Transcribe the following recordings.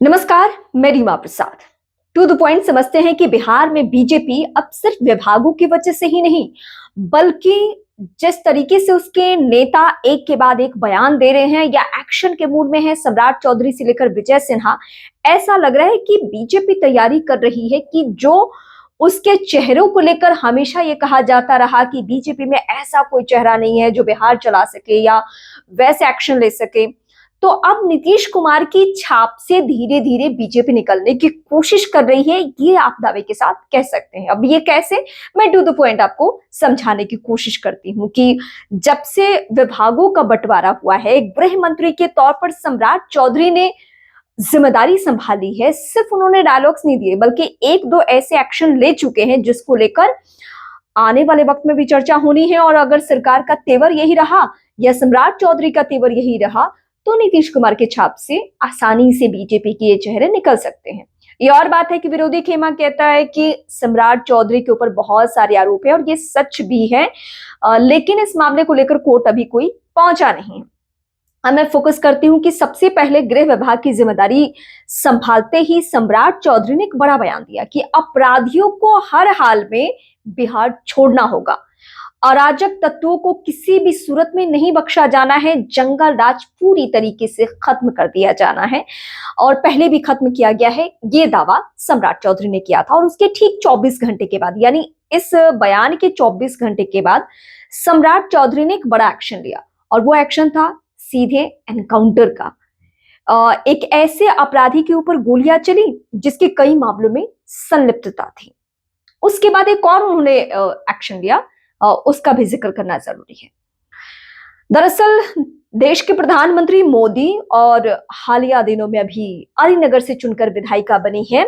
नमस्कार, मैं रीमा प्रसाद। To the point समझते हैं कि बिहार में बीजेपी अब सिर्फ विभागों की वजह से ही नहीं, बल्कि जिस तरीके से उसके नेता एक के बाद एक बयान दे रहे हैं या एक्शन के मूड में है, सम्राट चौधरी से लेकर विजय सिन्हा, ऐसा लग रहा है कि बीजेपी तैयारी कर रही है कि जो उसके चेहरों को लेकर हमेशा ये कहा जाता रहा कि बीजेपी में ऐसा कोई चेहरा नहीं है जो बिहार चला सके या वैसे एक्शन ले सके, तो अब नीतीश कुमार की छाप से धीरे धीरे बीजेपी निकलने की कोशिश कर रही है, ये आप दावे के साथ कह सकते हैं। अब ये कैसे, मैं टू द पॉइंट आपको समझाने की कोशिश करती हूँ कि जब से विभागों का बंटवारा हुआ है, एक गृह मंत्री के तौर पर सम्राट चौधरी ने जिम्मेदारी संभाली है, सिर्फ उन्होंने डायलॉग्स नहीं दिए बल्कि एक दो ऐसे एक्शन ले चुके हैं जिसको लेकर आने वाले वक्त में भी चर्चा होनी है। और अगर सरकार का तेवर यही रहा या सम्राट चौधरी का तेवर यही रहा, तो नीतीश कुमार के छाप से आसानी से बीजेपी के ये चेहरे निकल सकते हैं। ये और बात है कि विरोधी खेमा कहता है कि सम्राट चौधरी के ऊपर बहुत सारे आरोप है और ये सच भी है, लेकिन इस मामले को लेकर कोर्ट अभी कोई पहुंचा नहीं। अब मैं फोकस करती हूं कि सबसे पहले गृह विभाग की जिम्मेदारी संभालते ही सम्राट चौधरी ने एक बड़ा बयान दिया कि अपराधियों को हर हाल में बिहार छोड़ना होगा, अराजक तत्वों को किसी भी सूरत में नहीं बख्शा जाना है, जंगल राज पूरी तरीके से खत्म कर दिया जाना है और पहले भी खत्म किया गया है, ये दावा सम्राट चौधरी ने किया था। और उसके ठीक 24 घंटे के बाद, यानी इस बयान के 24 घंटे के बाद सम्राट चौधरी ने एक बड़ा एक्शन लिया और वो एक्शन था सीधे एनकाउंटर का। एक ऐसे अपराधी के ऊपर गोलियां चली जिसके कई मामलों में संलिप्तता थी। उसके बाद एक और उन्होंने एक्शन लिया, उसका भी जिक्र करना जरूरी है। दरअसल देश के प्रधानमंत्री मोदी और हालिया दिनों में अभी अलीनगर से चुनकर विधायिका बनी है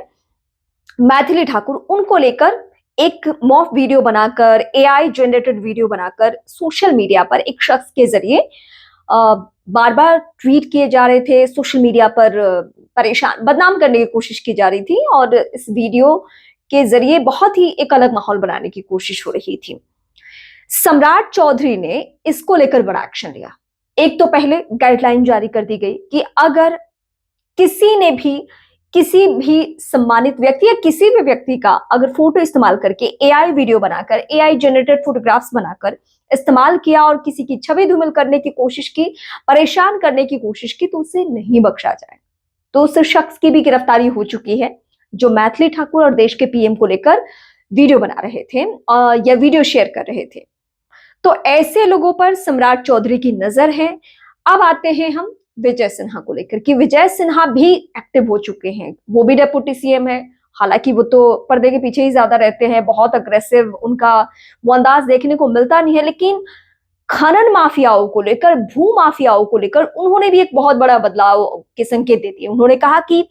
मैथिली ठाकुर, उनको लेकर एक मॉक वीडियो बनाकर, एआई जनरेटेड वीडियो बनाकर सोशल मीडिया पर एक शख्स के जरिए बार बार ट्वीट किए जा रहे थे, सोशल मीडिया पर परेशान बदनाम करने की कोशिश की जा रही थी और इस वीडियो के जरिए बहुत ही एक अलग माहौल बनाने की कोशिश हो रही थी। सम्राट चौधरी ने इसको लेकर बड़ा एक्शन लिया। एक तो पहले गाइडलाइन जारी कर दी गई कि अगर किसी ने भी किसी भी सम्मानित व्यक्ति या किसी भी व्यक्ति का अगर फोटो इस्तेमाल करके एआई वीडियो बनाकर, एआई जनरेटेड फोटोग्राफ्स बनाकर इस्तेमाल किया और किसी की छवि धूमिल करने की कोशिश की, परेशान करने की कोशिश की, तो उसे नहीं बख्शा जाए। तो उस शख्स की भी गिरफ्तारी हो चुकी है जो मैथिली ठाकुर और देश के पीएम को लेकर वीडियो बना रहे थे या वीडियो शेयर कर रहे थे। तो ऐसे लोगों पर सम्राट चौधरी की नजर है। अब आते हैं हम विजय सिन्हा को लेकर कि विजय सिन्हा भी एक्टिव हो चुके हैं। वो भी डेप्यूटी सीएम है, हालांकि वो तो पर्दे के पीछे ही ज्यादा रहते हैं, बहुत अग्रेसिव उनका वो अंदाज देखने को मिलता नहीं है, लेकिन खनन माफियाओं को लेकर, भू माफियाओं को लेकर उन्होंने भी एक बहुत बड़ा बदलाव के संकेत दे दिए। उन्होंने कहा कि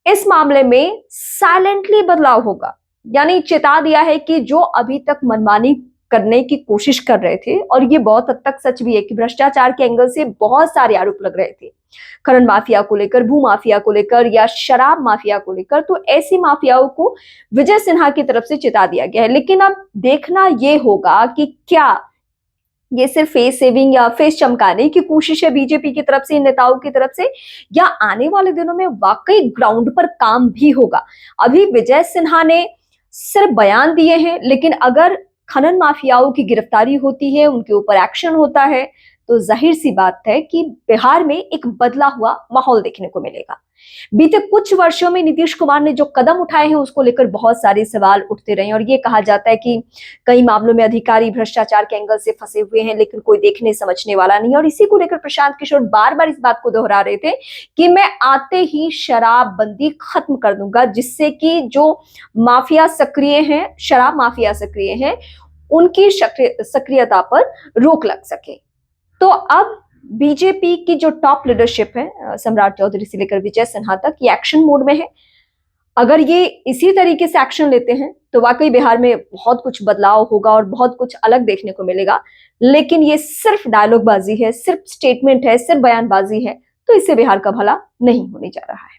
इस मामले में साइलेंटली बदलाव होगा, यानी चेता दिया है कि जो अभी तक मनमानी करने की कोशिश कर रहे थे, और ये बहुत हद तक सच भी है कि भ्रष्टाचार के एंगल से बहुत सारे आरोप लग रहे थे खनन माफिया को लेकर, भू माफिया को लेकर या शराब माफिया को लेकर, तो ऐसी माफियाओं को विजय सिन्हा की तरफ से चेता दिया गया है। लेकिन अब देखना यह होगा कि क्या ये सिर्फ फेस सेविंग या फेस चमकाने की कोशिश है बीजेपी की तरफ से, इन नेताओं की तरफ से, या आने वाले दिनों में वाकई ग्राउंड पर काम भी होगा। अभी विजय सिन्हा ने सिर्फ बयान दिए हैं, लेकिन अगर खनन माफियाओं की गिरफ्तारी होती है, उनके ऊपर एक्शन होता है, तो जाहिर सी बात है कि बिहार में एक बदला हुआ माहौल देखने को मिलेगा। बीते कुछ वर्षों में नीतीश कुमार ने जो कदम उठाए हैं उसको लेकर बहुत सारे सवाल उठते रहे और ये कहा जाता है कि कई मामलों में अधिकारी भ्रष्टाचार के एंगल से फंसे हुए हैं, लेकिन कोई देखने समझने वाला नहीं। और इसी को लेकर प्रशांत किशोर बार बार इस बात को दोहरा रहे थे कि मैं आते ही शराबबंदी खत्म कर दूंगा, जिससे कि जो माफिया सक्रिय हैं, शराब माफिया सक्रिय हैं, उनकी सक्रियता पर रोक लग सके। तो अब बीजेपी की जो टॉप लीडरशिप है, सम्राट चौधरी से लेकर विजय सिन्हा तक, ये एक्शन मोड में है। अगर ये इसी तरीके से एक्शन लेते हैं तो वाकई बिहार में बहुत कुछ बदलाव होगा और बहुत कुछ अलग देखने को मिलेगा। लेकिन ये सिर्फ डायलॉगबाजी है, सिर्फ स्टेटमेंट है, सिर्फ बयानबाजी है, तो इससे बिहार का भला नहीं होने जा रहा है।